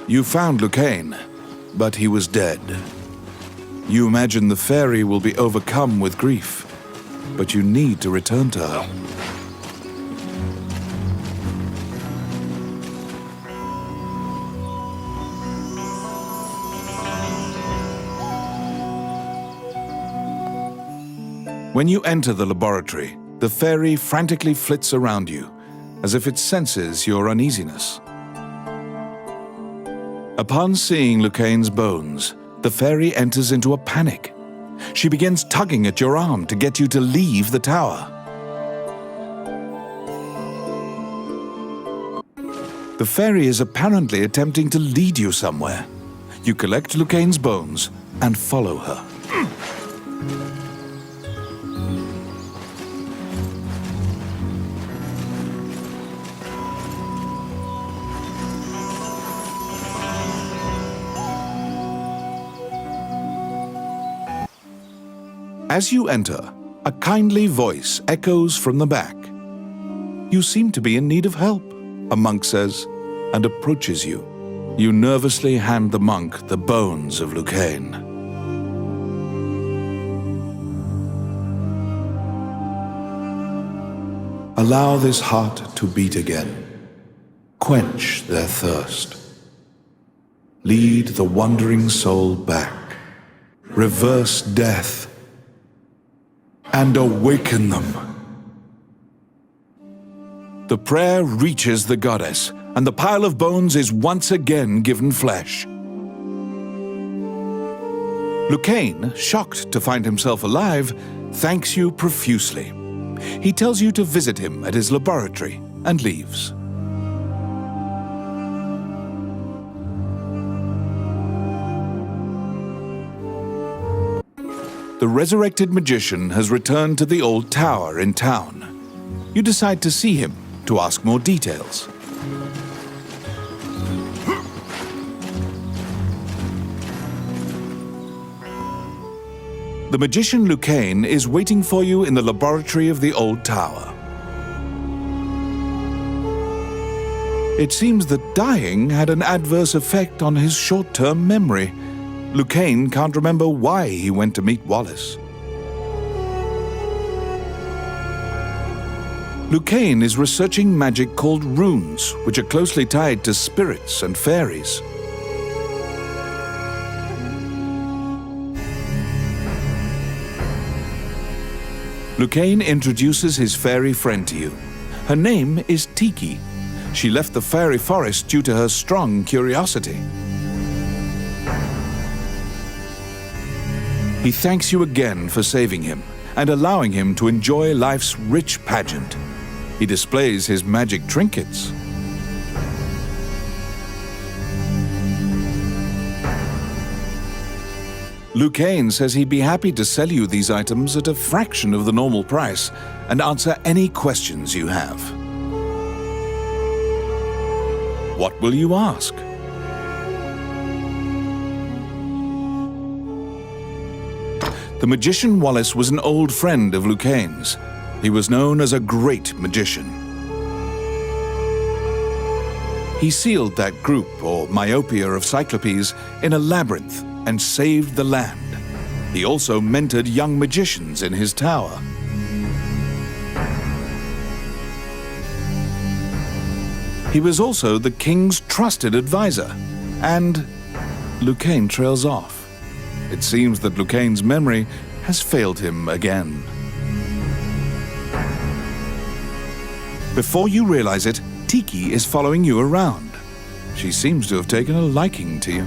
You found Lucain, but he was dead. You imagine the fairy will be overcome with grief, but you need to return to her. When you enter the laboratory, the fairy frantically flits around you, as if it senses your uneasiness. Upon seeing Lucain's bones, the fairy enters into a panic. She begins tugging at your arm to get you to leave the tower. The fairy is apparently attempting to lead you somewhere. You collect Lucain's bones and follow her. As you enter, a kindly voice echoes from the back. You seem to be in need of help, a monk says, and approaches you. You nervously hand the monk the bones of Lucain. Allow this heart to beat again. Quench their thirst. Lead the wandering soul back. Reverse death. And awaken them. The prayer reaches the goddess, and the pile of bones is once again given flesh. Lucain, shocked to find himself alive, thanks you profusely. He tells you to visit him at his laboratory and leaves. The resurrected magician has returned to the old tower in town. You decide to see him to ask more details. The magician Lucain is waiting for you in the laboratory of the old tower. It seems that dying had an adverse effect on his short-term memory. Lucain can't remember why he went to meet Wallace. Lucain is researching magic called runes, which are closely tied to spirits and fairies. Lucain introduces his fairy friend to you. Her name is Tiki. She left the fairy forest due to her strong curiosity. He thanks you again for saving him and allowing him to enjoy life's rich pageant. He displays his magic trinkets. Lucain says he'd be happy to sell you these items at a fraction of the normal price and answer any questions you have. What will you ask? The magician Wallace was an old friend of Lucain's. He was known as a great magician. He sealed that group, or myopia of Cyclopes, in a labyrinth and saved the land. He also mentored young magicians in his tower. He was also the king's trusted advisor, and Lucain trails off. It seems that Lucain's memory has failed him again. Before you realize it, Tiki is following you around. She seems to have taken a liking to you.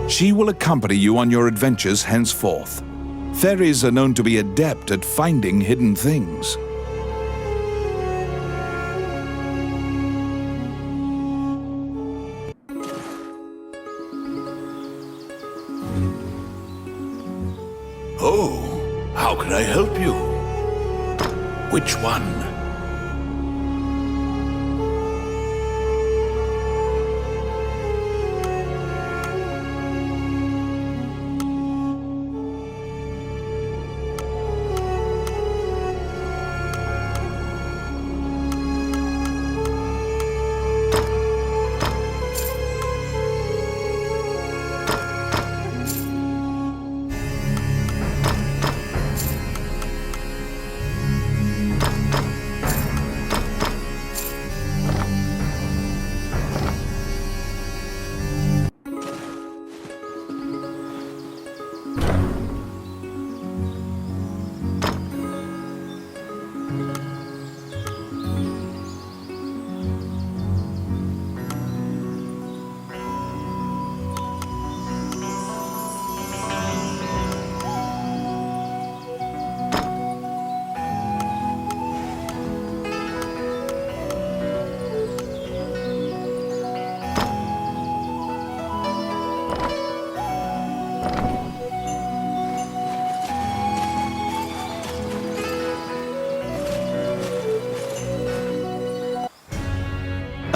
She will accompany you on your adventures henceforth. Fairies are known to be adept at finding hidden things. Oh, how can I help you? Which one?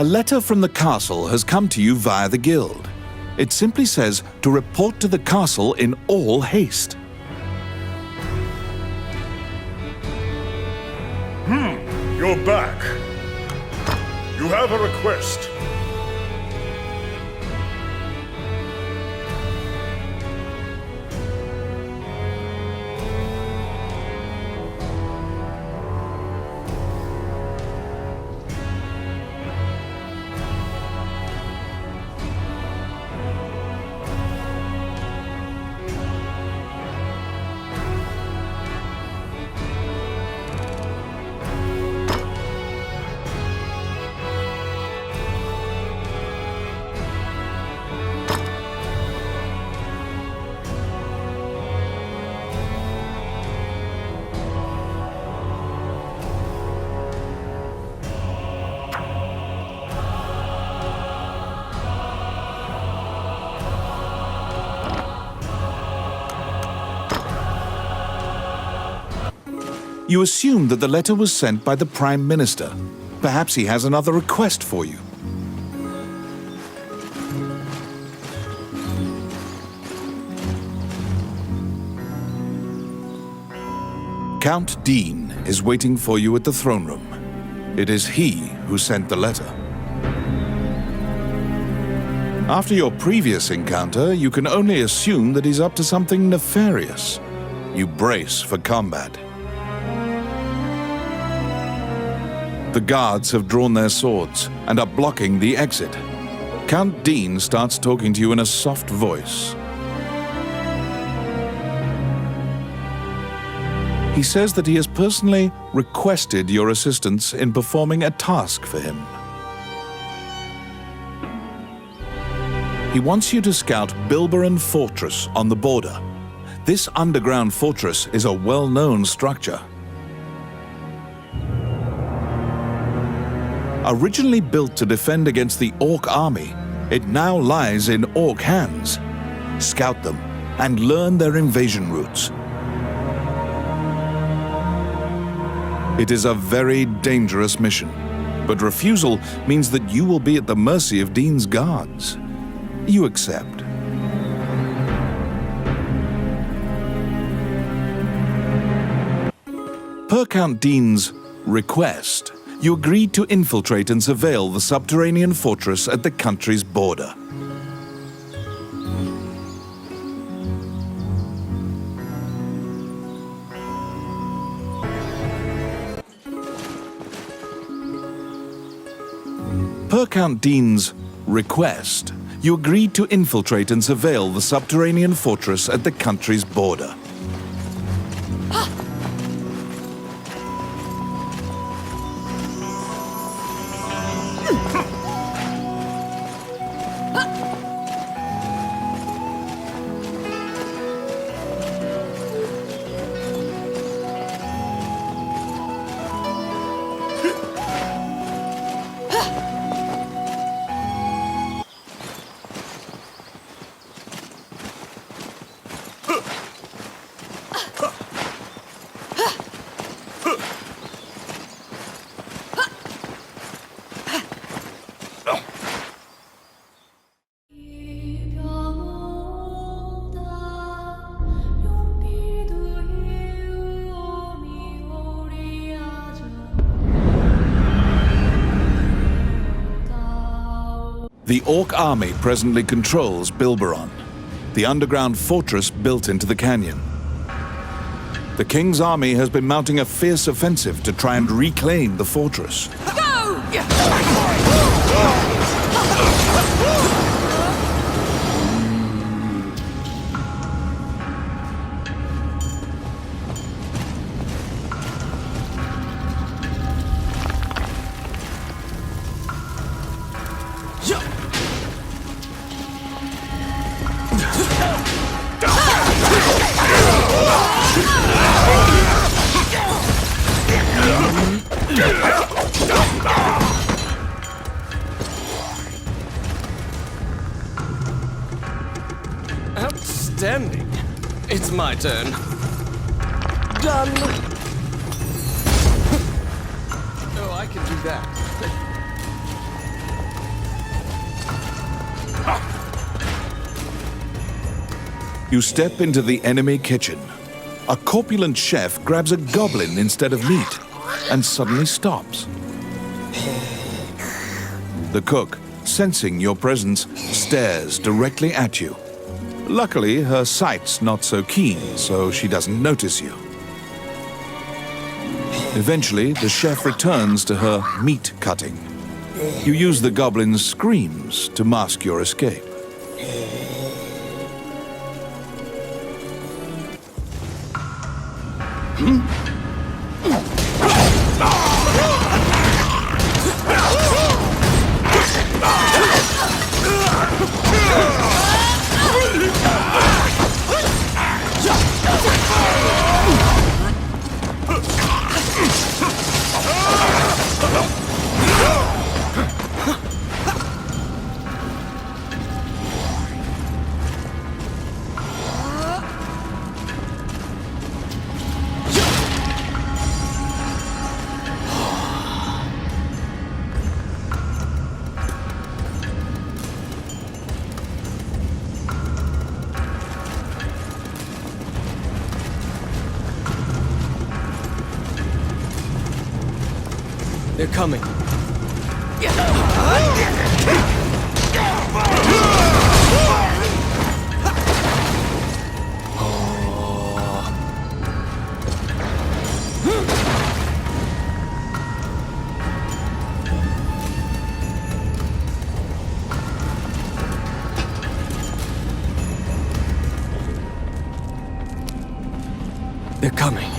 A letter from the castle has come to you via the guild. It simply says to report to the castle in all haste. You're back. You have a request. You assume that the letter was sent by the Prime Minister. Perhaps he has another request for you. Count Dean is waiting for you at the throne room. It is he who sent the letter. After your previous encounter, you can only assume that he's up to something nefarious. You brace for combat. The guards have drawn their swords and are blocking the exit. Count Dean starts talking to you in a soft voice. He says that he has personally requested your assistance in performing a task for him. He wants you to scout Bilberon Fortress on the border. This underground fortress is a well-known structure. Originally built to defend against the Orc army, it now lies in Orc hands. Scout them and learn their invasion routes. It is a very dangerous mission, but refusal means that you will be at the mercy of Dean's guards. You accept. Per Count Dean's request, you agreed to infiltrate and surveil the subterranean fortress at the country's border. Per Count Dean's request, you agreed to infiltrate and surveil the subterranean fortress at the country's border. The Orc army presently controls Bilberon, the underground fortress built into the canyon. The King's army has been mounting a fierce offensive to try and reclaim the fortress. Outstanding. It's my turn. Done. Oh, I can do that. You step into the enemy kitchen. A corpulent chef grabs a goblin instead of meat and suddenly stops. The cook, sensing your presence, stares directly at you. Luckily, her sight's not so keen, so she doesn't notice you. Eventually, the chef returns to her meat cutting. You use the goblin's screams to mask your escape. They're coming. They're coming.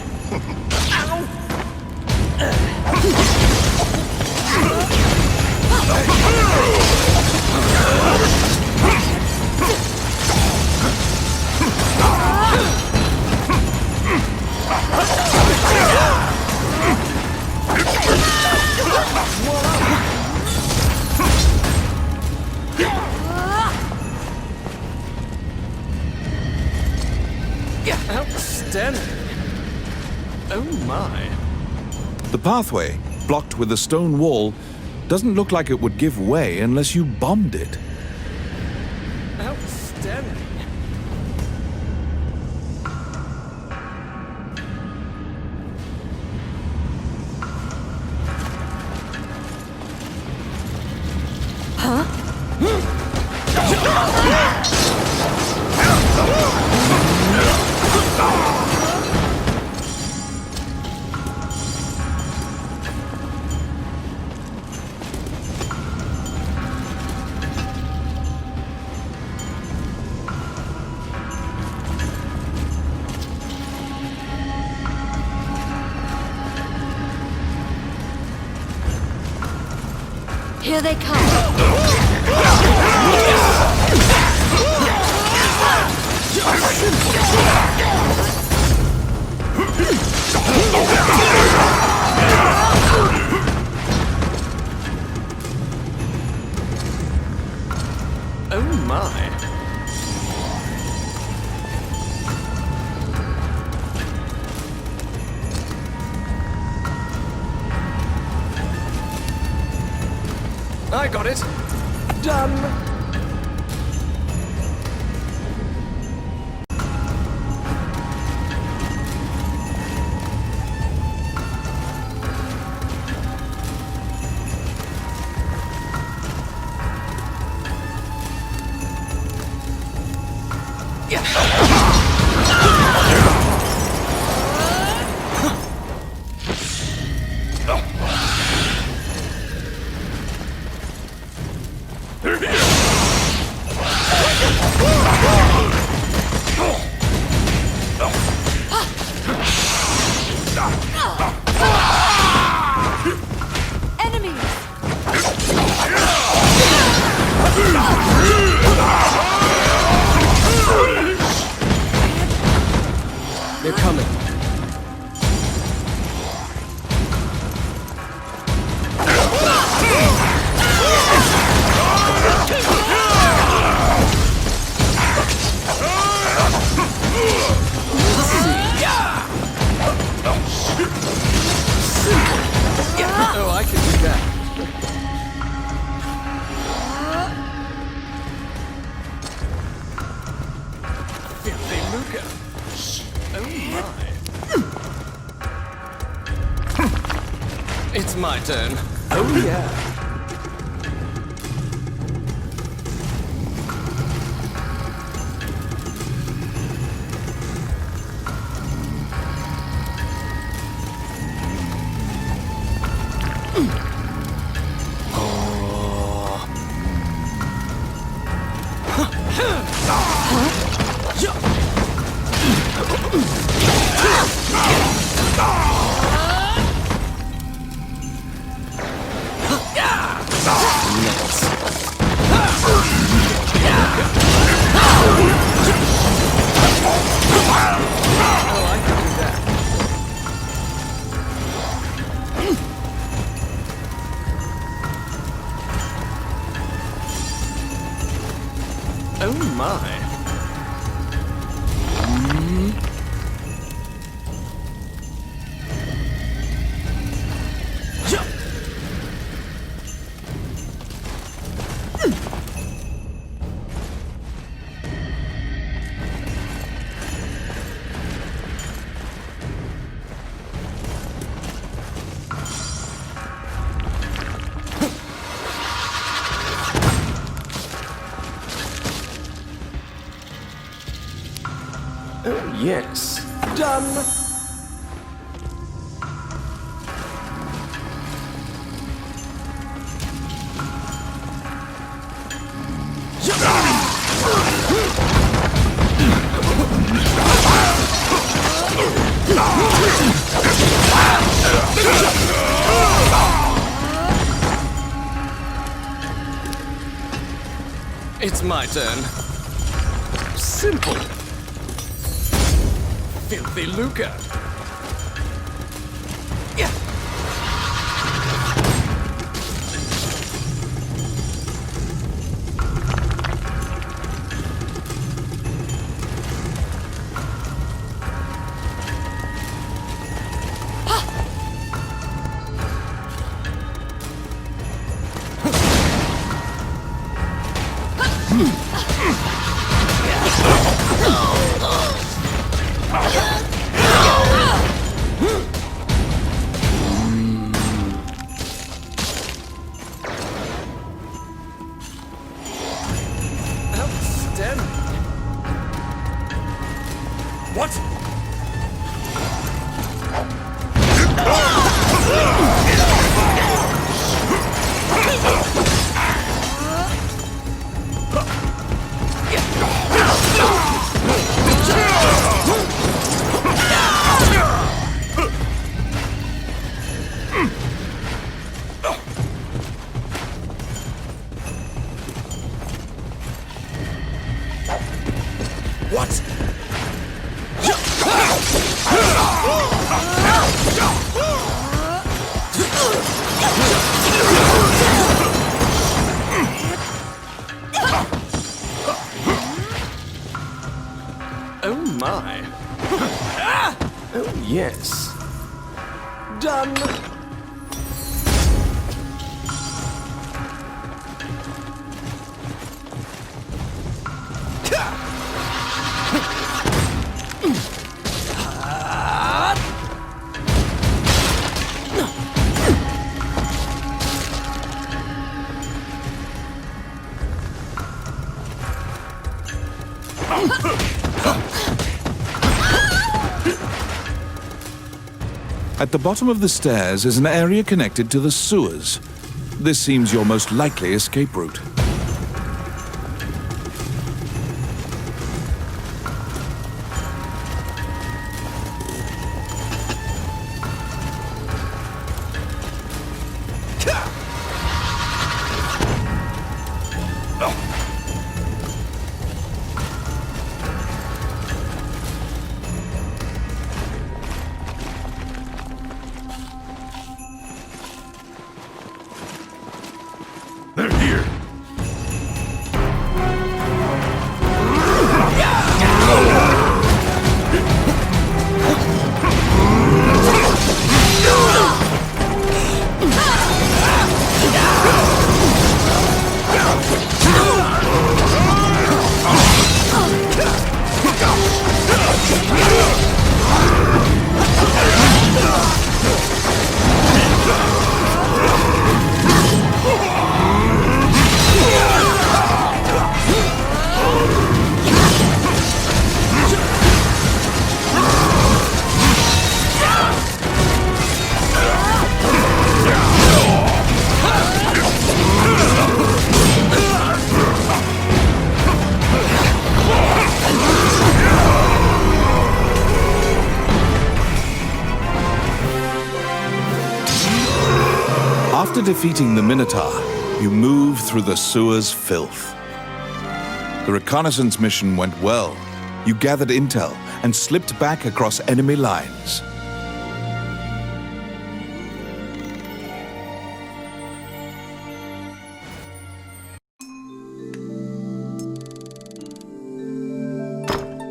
Outstanding. Oh my. The pathway, blocked with a stone wall, doesn't look like it would give way unless you bombed it. Outstanding. Here they come. Oh my. I got it. Done. They're coming. Oh, I can do that. It's my turn. Oh, yeah. Oh my. Oh, yes. Done. It's my turn. Simple. Filthy lucre. Yeah. Outstanding. What? What? Oh my. Oh yes. Done. At the bottom of the stairs is an area connected to the sewers. This seems your most likely escape route. They're here. After defeating the Minotaur, you move through the sewer's filth. The reconnaissance mission went well. You gathered intel and slipped back across enemy lines.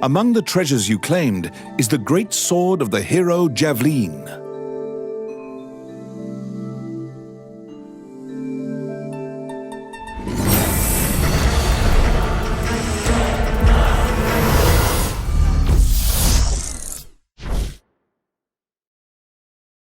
Among the treasures you claimed is the great sword of the hero Javelin.